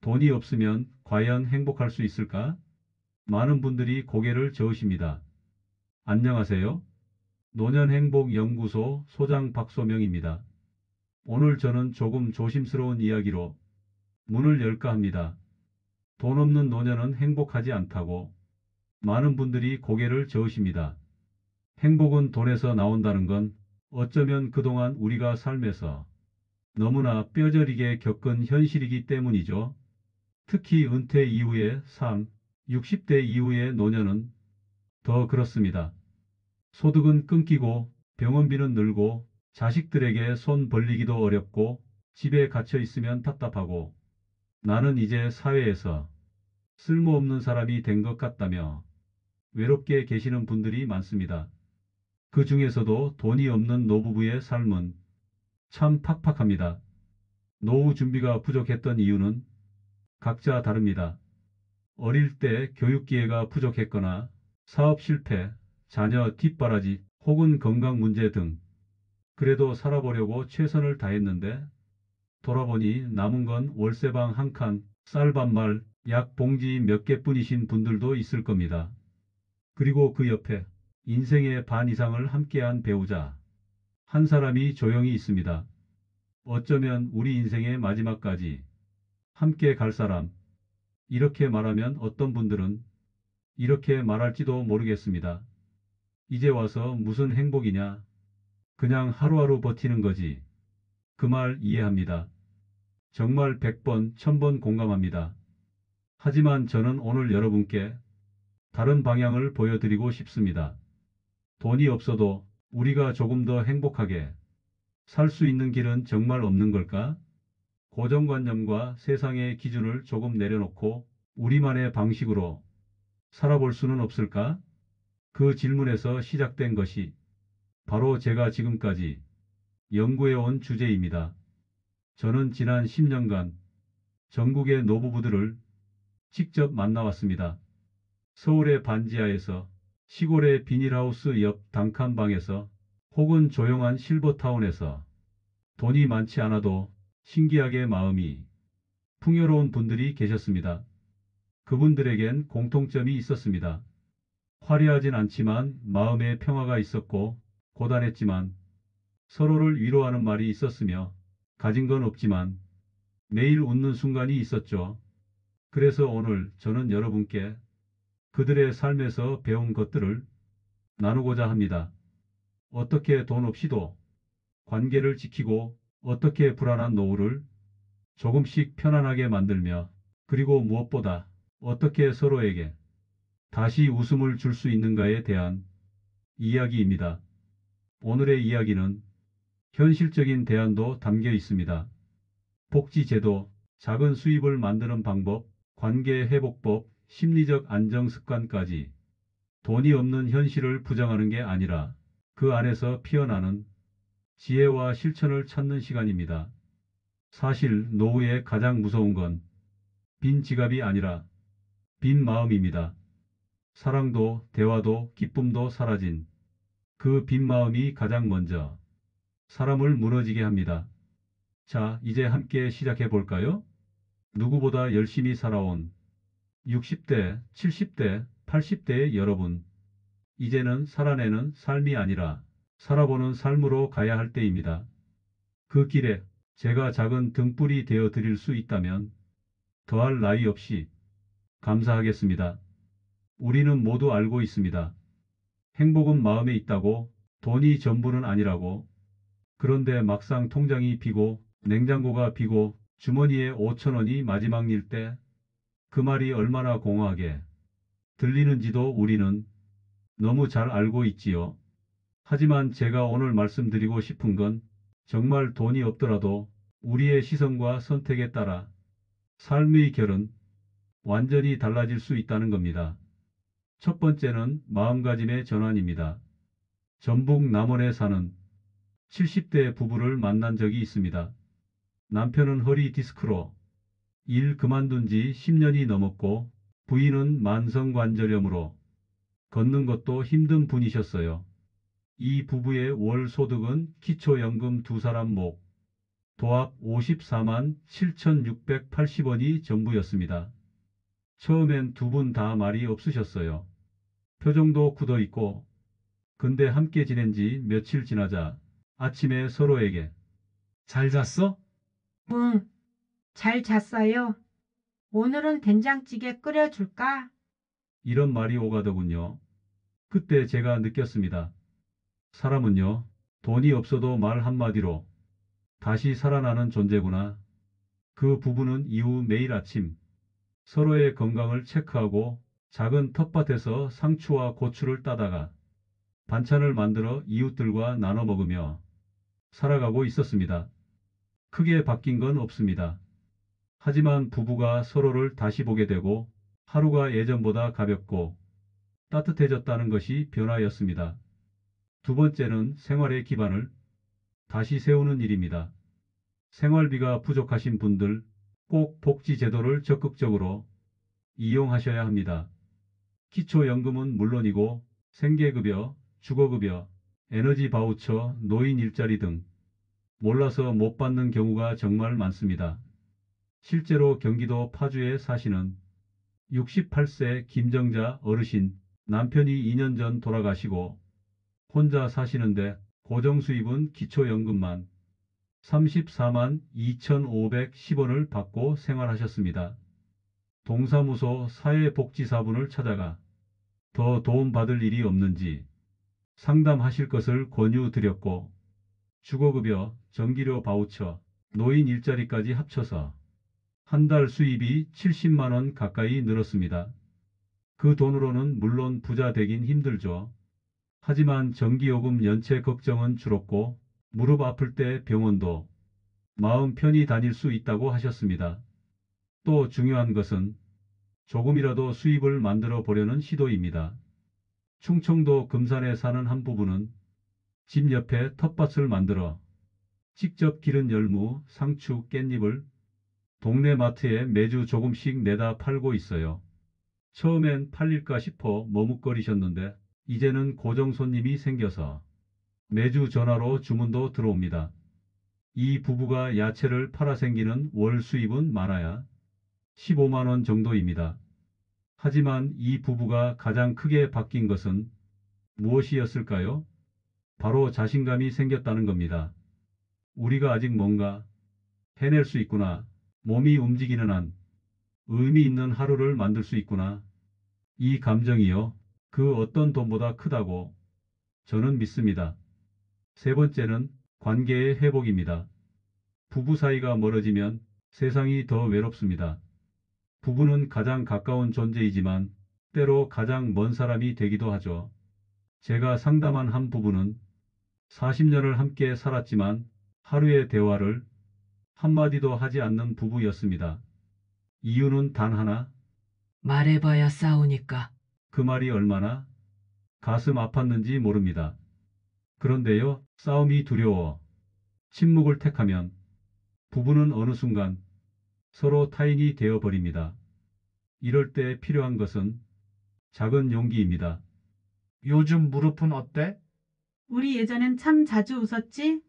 돈이 없으면 과연 행복할 수 있을까? 많은 분들이 고개를 저으십니다. 안녕하세요. 노년행복연구소 소장 박소명입니다. 오늘 저는 조금 조심스러운 이야기로 문을 열까 합니다. 돈 없는 노년은 행복하지 않다고 많은 분들이 고개를 저으십니다. 행복은 돈에서 나온다는 건 어쩌면 그동안 우리가 삶에서 너무나 뼈저리게 겪은 현실이기 때문이죠. 특히 은퇴 이후의 삶, 60대 이후의 노년은 더 그렇습니다. 소득은 끊기고 병원비는 늘고 자식들에게 손 벌리기도 어렵고 집에 갇혀 있으면 답답하고 나는 이제 사회에서 쓸모없는 사람이 된 것 같다며 외롭게 계시는 분들이 많습니다. 그 중에서도 돈이 없는 노부부의 삶은 참 팍팍합니다. 노후 준비가 부족했던 이유는 각자 다릅니다. 어릴 때 교육 기회가 부족했거나 사업 실패, 자녀 뒷바라지 혹은 건강 문제 등 그래도 살아보려고 최선을 다했는데 돌아보니 남은 건 월세방 한 칸, 쌀 반말, 약 봉지 몇 개뿐이신 분들도 있을 겁니다. 그리고 그 옆에 인생의 반 이상을 함께한 배우자 한 사람이 조용히 있습니다. 어쩌면 우리 인생의 마지막까지 함께 갈 사람. 이렇게 말하면 어떤 분들은 이렇게 말할지도 모르겠습니다. 이제 와서 무슨 행복이냐. 그냥 하루하루 버티는 거지. 그 말 이해합니다. 정말 100번, 1000번 공감합니다. 하지만 저는 오늘 여러분께 다른 방향을 보여드리고 싶습니다. 돈이 없어도 우리가 조금 더 행복하게 살 수 있는 길은 정말 없는 걸까? 고정관념과 세상의 기준을 조금 내려놓고 우리만의 방식으로 살아볼 수는 없을까? 그 질문에서 시작된 것이 바로 제가 지금까지 연구해온 주제입니다. 저는 지난 10년간 전국의 노부부들을 직접 만나왔습니다. 서울의 반지하에서, 시골의 비닐하우스 옆 단칸방에서, 혹은 조용한 실버타운에서 돈이 많지 않아도 신기하게 마음이 풍요로운 분들이 계셨습니다. 그분들에겐 공통점이 있었습니다. 화려하진 않지만 마음의 평화가 있었고 고단했지만 서로를 위로하는 말이 있었으며 가진 건 없지만 매일 웃는 순간이 있었죠. 그래서 오늘 저는 여러분께 그들의 삶에서 배운 것들을 나누고자 합니다. 어떻게 돈 없이도 관계를 지키고 어떻게 불안한 노후를 조금씩 편안하게 만들며 그리고 무엇보다 어떻게 서로에게 다시 웃음을 줄 수 있는가에 대한 이야기입니다. 오늘의 이야기는 현실적인 대안도 담겨 있습니다. 복지제도, 작은 수입을 만드는 방법, 관계 회복법, 심리적 안정 습관까지 돈이 없는 현실을 부정하는 게 아니라 그 안에서 피어나는 지혜와 실천을 찾는 시간입니다. 사실 노후에 가장 무서운 건 빈 지갑이 아니라 빈 마음입니다. 사랑도 대화도 기쁨도 사라진 그 빈 마음이 가장 먼저 사람을 무너지게 합니다. 자, 이제 함께 시작해 볼까요? 누구보다 열심히 살아온 60대, 70대, 80대의 여러분, 이제는 살아내는 삶이 아니라 살아보는 삶으로 가야 할 때입니다. 그 길에 제가 작은 등불이 되어 드릴 수 있다면 더할 나위 없이 감사하겠습니다. 우리는 모두 알고 있습니다. 행복은 마음에 있다고, 돈이 전부는 아니라고. 그런데 막상 통장이 비고 냉장고가 비고 주머니에 5,000원이 마지막일 때 그 말이 얼마나 공허하게 들리는지도 우리는 너무 잘 알고 있지요. 하지만 제가 오늘 말씀드리고 싶은 건 정말 돈이 없더라도 우리의 시선과 선택에 따라 삶의 결은 완전히 달라질 수 있다는 겁니다. 첫 번째는 마음가짐의 전환입니다. 전북 남원에 사는 70대 부부를 만난 적이 있습니다. 남편은 허리 디스크로 일 그만둔 지 10년이 넘었고 부인은 만성관절염으로 걷는 것도 힘든 분이셨어요. 이 부부의 월 소득은 기초연금 두 사람 목 도합 54만 7,680원이 전부였습니다. 처음엔 두 분 다 말이 없으셨어요. 표정도 굳어 있고, 근데 함께 지낸 지 며칠 지나자 아침에 서로에게 잘 잤어? 응, 잘 잤어요. 오늘은 된장찌개 끓여줄까? 이런 말이 오가더군요. 그때 제가 느꼈습니다. 사람은요, 돈이 없어도 말 한마디로 다시 살아나는 존재구나. 그 부부는 이후 매일 아침 서로의 건강을 체크하고 작은 텃밭에서 상추와 고추를 따다가 반찬을 만들어 이웃들과 나눠 먹으며 살아가고 있었습니다. 크게 바뀐 건 없습니다. 하지만 부부가 서로를 다시 보게 되고 하루가 예전보다 가볍고 따뜻해졌다는 것이 변화였습니다. 두 번째는 생활의 기반을 다시 세우는 일입니다. 생활비가 부족하신 분들 꼭 복지제도를 적극적으로 이용하셔야 합니다. 기초연금은 물론이고 생계급여, 주거급여, 에너지 바우처, 노인 일자리 등 몰라서 못 받는 경우가 정말 많습니다. 실제로 경기도 파주에 사시는 68세 김정자 어르신 남편이 2년 전 돌아가시고 혼자 사시는데 고정수입은 기초연금만 34만 2,510원을 받고 생활하셨습니다. 동사무소 사회복지사분을 찾아가 더 도움받을 일이 없는지 상담하실 것을 권유드렸고 주거급여, 전기료 바우처, 노인 일자리까지 합쳐서 한 달 수입이 70만 원 가까이 늘었습니다. 그 돈으로는 물론 부자 되긴 힘들죠. 하지만 전기요금 연체 걱정은 줄었고 무릎 아플 때 병원도 마음 편히 다닐 수 있다고 하셨습니다. 또 중요한 것은 조금이라도 수입을 만들어 보려는 시도입니다. 충청도 금산에 사는 한 부부는 집 옆에 텃밭을 만들어 직접 기른 열무, 상추, 깻잎을 동네 마트에 매주 조금씩 내다 팔고 있어요. 처음엔 팔릴까 싶어 머뭇거리셨는데 이제는 고정 손님이 생겨서 매주 전화로 주문도 들어옵니다. 이 부부가 야채를 팔아 생기는 월 수입은 많아야 15만 원 정도입니다. 하지만 이 부부가 가장 크게 바뀐 것은 무엇이었을까요? 바로 자신감이 생겼다는 겁니다. 우리가 아직 뭔가 해낼 수 있구나. 몸이 움직이는 한 의미 있는 하루를 만들 수 있구나. 이 감정이요. 그 어떤 돈보다 크다고 저는 믿습니다. 세 번째는 관계의 회복입니다. 부부 사이가 멀어지면 세상이 더 외롭습니다. 부부는 가장 가까운 존재이지만 때로 가장 먼 사람이 되기도 하죠. 제가 상담한 한 부부는 40년을 함께 살았지만 하루의 대화를 한마디도 하지 않는 부부였습니다. 이유는 단 하나, 말해봐야 싸우니까. 그 말이 얼마나 가슴 아팠는지 모릅니다. 그런데요, 싸움이 두려워 침묵을 택하면 부부는 어느 순간 서로 타인이 되어 버립니다. 이럴 때 필요한 것은 작은 용기입니다. 요즘 무릎은 어때? 우리 예전엔 참 자주 웃었지?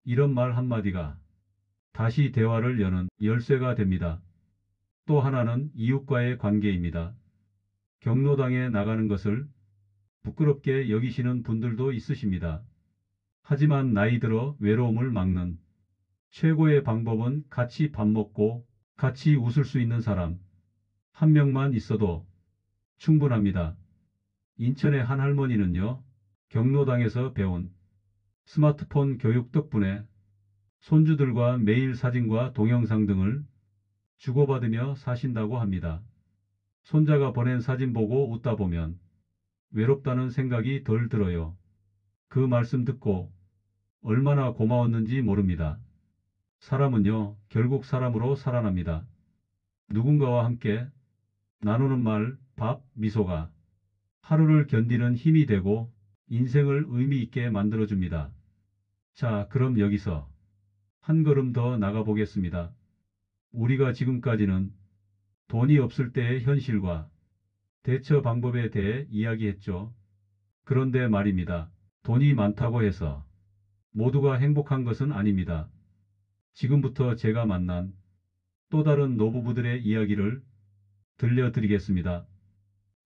이런 말 한마디가 다시 대화를 여는 열쇠가 됩니다. 또 하나는 이웃과의 관계입니다. 경로당에 나가는 것을 부끄럽게 여기시는 분들도 있으십니다. 하지만 나이 들어 외로움을 막는 최고의 방법은 같이 밥 먹고 같이 웃을 수 있는 사람 한 명만 있어도 충분합니다. 인천의 한 할머니는요, 경로당에서 배운 스마트폰 교육 덕분에 손주들과 매일 사진과 동영상 등을 주고받으며 사신다고 합니다. 손자가 보낸 사진 보고 웃다 보면 외롭다는 생각이 덜 들어요. 그 말씀 듣고 얼마나 고마웠는지 모릅니다. 사람은요, 결국 사람으로 살아납니다. 누군가와 함께 나누는 말, 밥, 미소가 하루를 견디는 힘이 되고 인생을 의미 있게 만들어줍니다. 자, 그럼 여기서 한 걸음 더 나가보겠습니다. 우리가 지금까지는 돈이 없을 때의 현실과 대처 방법에 대해 이야기했죠. 그런데 말입니다. 돈이 많다고 해서 모두가 행복한 것은 아닙니다. 지금부터 제가 만난 또 다른 노부부들의 이야기를 들려드리겠습니다.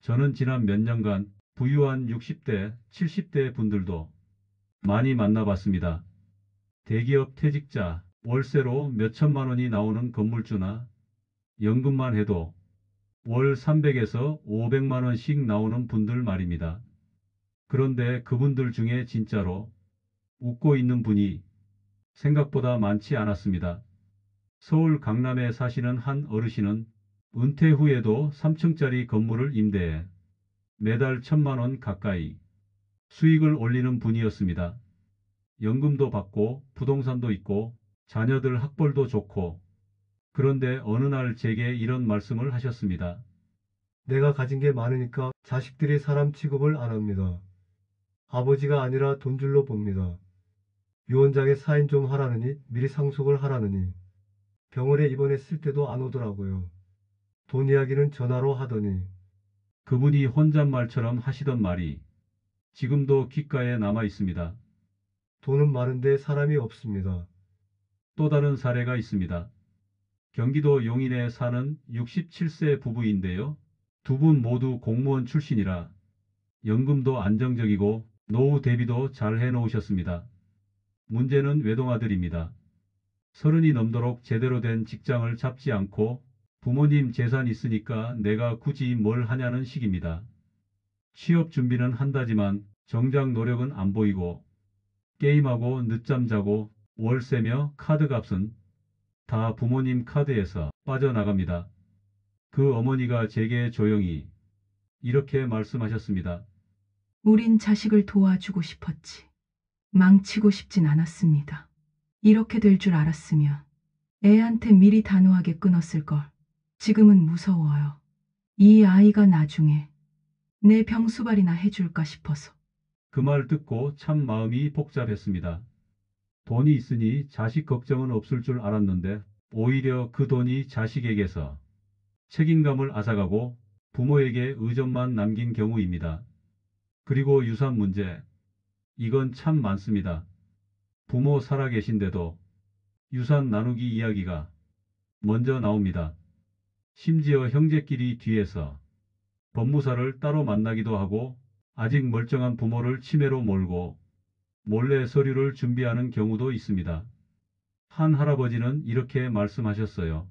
저는 지난 몇 년간 부유한 60대, 70대 분들도 많이 만나봤습니다. 대기업 퇴직자, 월세로 몇천만 원이 나오는 건물주나 연금만 해도 월 300에서 500만 원씩 나오는 분들 말입니다. 그런데 그분들 중에 진짜로 웃고 있는 분이 생각보다 많지 않았습니다. 서울 강남에 사시는 한 어르신은 은퇴 후에도 3층짜리 건물을 임대해 매달 1,000만 원 가까이 수익을 올리는 분이었습니다. 연금도 받고 부동산도 있고 자녀들 학벌도 좋고, 그런데 어느 날 제게 이런 말씀을 하셨습니다. 내가 가진 게 많으니까 자식들이 사람 취급을 안 합니다. 아버지가 아니라 돈줄로 봅니다. 유언장에 사인 좀 하라느니 미리 상속을 하라느니 병원에 입원했을 때도 안 오더라고요. 돈 이야기는 전화로 하더니 그분이 혼잣말처럼 하시던 말이 지금도 귓가에 남아 있습니다. 돈은 많은데 사람이 없습니다. 또 다른 사례가 있습니다. 경기도 용인에 사는 67세 부부인데요. 두 분 모두 공무원 출신이라 연금도 안정적이고 노후 대비도 잘 해놓으셨습니다. 문제는 외동아들입니다. 30이 넘도록 제대로 된 직장을 잡지 않고 부모님 재산 있으니까 내가 굳이 뭘 하냐는 식입니다. 취업 준비는 한다지만 정작 노력은 안 보이고 게임하고 늦잠 자고 월세며 카드값은 다 부모님 카드에서 빠져나갑니다. 그 어머니가 제게 조용히 이렇게 말씀하셨습니다. 우린 자식을 도와주고 싶었지. 망치고 싶진 않았습니다. 이렇게 될 줄 알았으면 애한테 미리 단호하게 끊었을 걸. 지금은 무서워요. 이 아이가 나중에 내 병수발이나 해줄까 싶어서. 그 말 듣고 참 마음이 복잡했습니다. 돈이 있으니 자식 걱정은 없을 줄 알았는데 오히려 그 돈이 자식에게서 책임감을 앗아가고 부모에게 의존만 남긴 경우입니다. 그리고 유산 문제. 이건 참 많습니다. 부모 살아계신데도 유산 나누기 이야기가 먼저 나옵니다. 심지어 형제끼리 뒤에서 법무사를 따로 만나기도 하고 아직 멀쩡한 부모를 치매로 몰고 몰래 서류를 준비하는 경우도 있습니다. 한 할아버지는 이렇게 말씀하셨어요.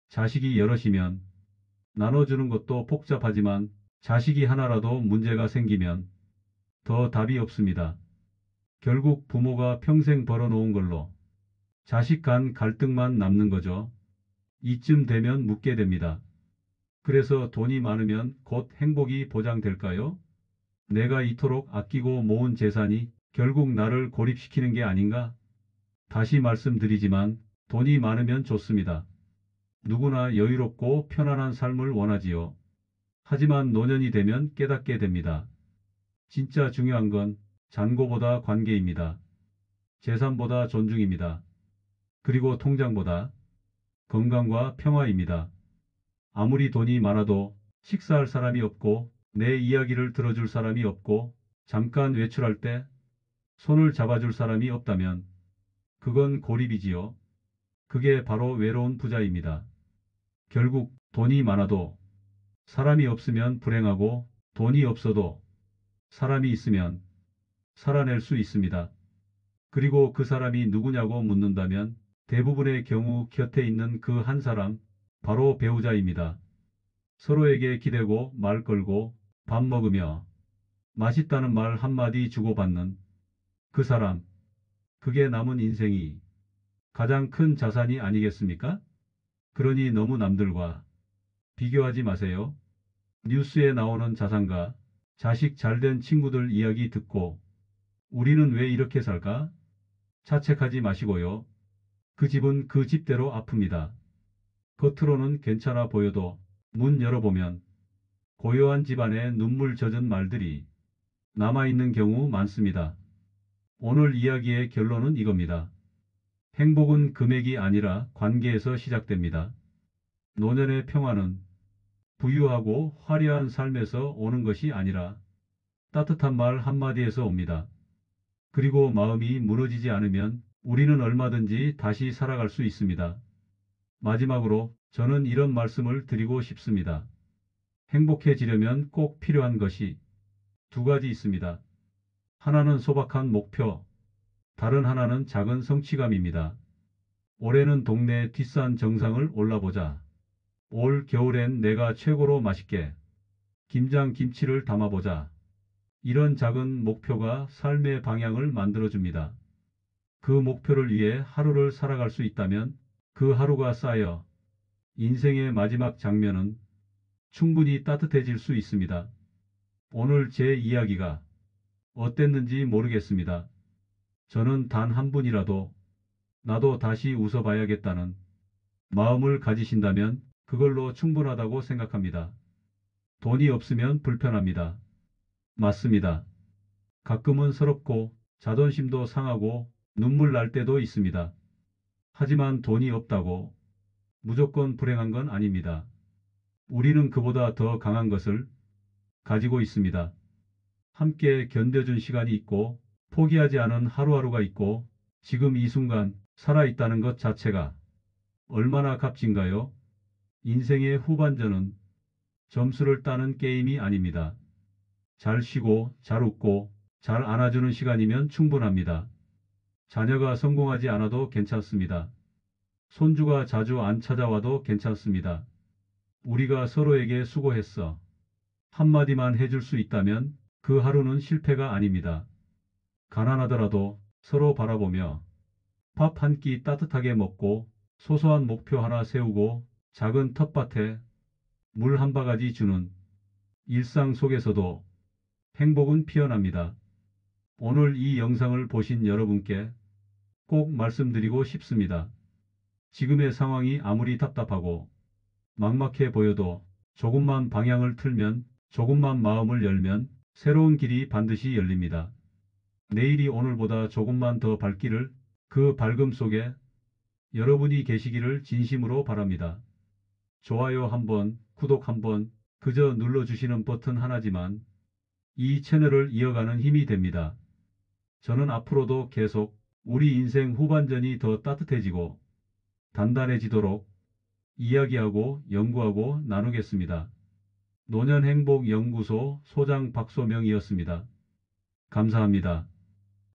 자식이 여럿이면 나눠주는 것도 복잡하지만 자식이 하나라도 문제가 생기면 더 답이 없습니다. 결국 부모가 평생 벌어놓은 걸로 자식 간 갈등만 남는 거죠. 이쯤 되면 묻게 됩니다. 그래서 돈이 많으면 곧 행복이 보장될까요? 내가 이토록 아끼고 모은 재산이 결국 나를 고립시키는 게 아닌가? 다시 말씀드리지만 돈이 많으면 좋습니다. 누구나 여유롭고 편안한 삶을 원하지요. 하지만 노년이 되면 깨닫게 됩니다. 진짜 중요한 건 잔고보다 관계입니다. 재산보다 존중입니다. 그리고 통장보다 건강과 평화입니다. 아무리 돈이 많아도 식사할 사람이 없고 내 이야기를 들어줄 사람이 없고 잠깐 외출할 때 손을 잡아줄 사람이 없다면 그건 고립이지요. 그게 바로 외로운 부자입니다. 결국 돈이 많아도 사람이 없으면 불행하고 돈이 없어도 사람이 있으면 살아낼 수 있습니다. 그리고 그 사람이 누구냐고 묻는다면 대부분의 경우 곁에 있는 그 한 사람, 바로 배우자입니다. 서로에게 기대고 말 걸고 밥 먹으며 맛있다는 말 한마디 주고받는 그 사람, 그게 남은 인생이 가장 큰 자산이 아니겠습니까? 그러니 너무 남들과 비교하지 마세요. 뉴스에 나오는 자산가, 자식 잘된 친구들 이야기 듣고 우리는 왜 이렇게 살까? 자책하지 마시고요. 그 집은 그 집대로 아픕니다. 겉으로는 괜찮아 보여도 문 열어보면 고요한 집안에 눈물 젖은 말들이 남아있는 경우 많습니다. 오늘 이야기의 결론은 이겁니다. 행복은 금액이 아니라 관계에서 시작됩니다. 노년의 평화는 부유하고 화려한 삶에서 오는 것이 아니라 따뜻한 말 한마디에서 옵니다. 그리고 마음이 무너지지 않으면 우리는 얼마든지 다시 살아갈 수 있습니다. 마지막으로 저는 이런 말씀을 드리고 싶습니다. 행복해지려면 꼭 필요한 것이 두 가지 있습니다. 하나는 소박한 목표, 다른 하나는 작은 성취감입니다. 올해는 동네 뒷산 정상을 올라보자. 올 겨울엔 내가 최고로 맛있게 김장 김치를 담아보자. 이런 작은 목표가 삶의 방향을 만들어줍니다. 그 목표를 위해 하루를 살아갈 수 있다면 그 하루가 쌓여 인생의 마지막 장면은 충분히 따뜻해질 수 있습니다. 오늘 제 이야기가 어땠는지 모르겠습니다. 저는 단 한 분이라도 나도 다시 웃어봐야겠다는 마음을 가지신다면 그걸로 충분하다고 생각합니다. 돈이 없으면 불편합니다. 맞습니다. 가끔은 서럽고 자존심도 상하고 눈물 날 때도 있습니다. 하지만 돈이 없다고 무조건 불행한 건 아닙니다. 우리는 그보다 더 강한 것을 가지고 있습니다. 함께 견뎌준 시간이 있고 포기하지 않은 하루하루가 있고 지금 이 순간 살아있다는 것 자체가 얼마나 값진가요? 인생의 후반전은 점수를 따는 게임이 아닙니다. 잘 쉬고 잘 웃고 잘 안아주는 시간이면 충분합니다. 자녀가 성공하지 않아도 괜찮습니다. 손주가 자주 안 찾아와도 괜찮습니다. 우리가 서로에게 수고했어. 한마디만 해줄 수 있다면 그 하루는 실패가 아닙니다. 가난하더라도 서로 바라보며 밥 한 끼 따뜻하게 먹고 소소한 목표 하나 세우고 작은 텃밭에 물 한 바가지 주는 일상 속에서도 행복은 피어납니다. 오늘 이 영상을 보신 여러분께 꼭 말씀드리고 싶습니다. 지금의 상황이 아무리 답답하고 막막해 보여도 조금만 방향을 틀면, 조금만 마음을 열면 새로운 길이 반드시 열립니다. 내일이 오늘보다 조금만 더 밝기를, 그 밝음 속에 여러분이 계시기를 진심으로 바랍니다. 좋아요 한번, 구독 한번, 그저 눌러주시는 버튼 하나지만 이 채널을 이어가는 힘이 됩니다. 저는 앞으로도 계속 우리 인생 후반전이 더 따뜻해지고 단단해지도록 이야기하고 연구하고 나누겠습니다. 노년행복연구소 소장 박소명이었습니다. 감사합니다.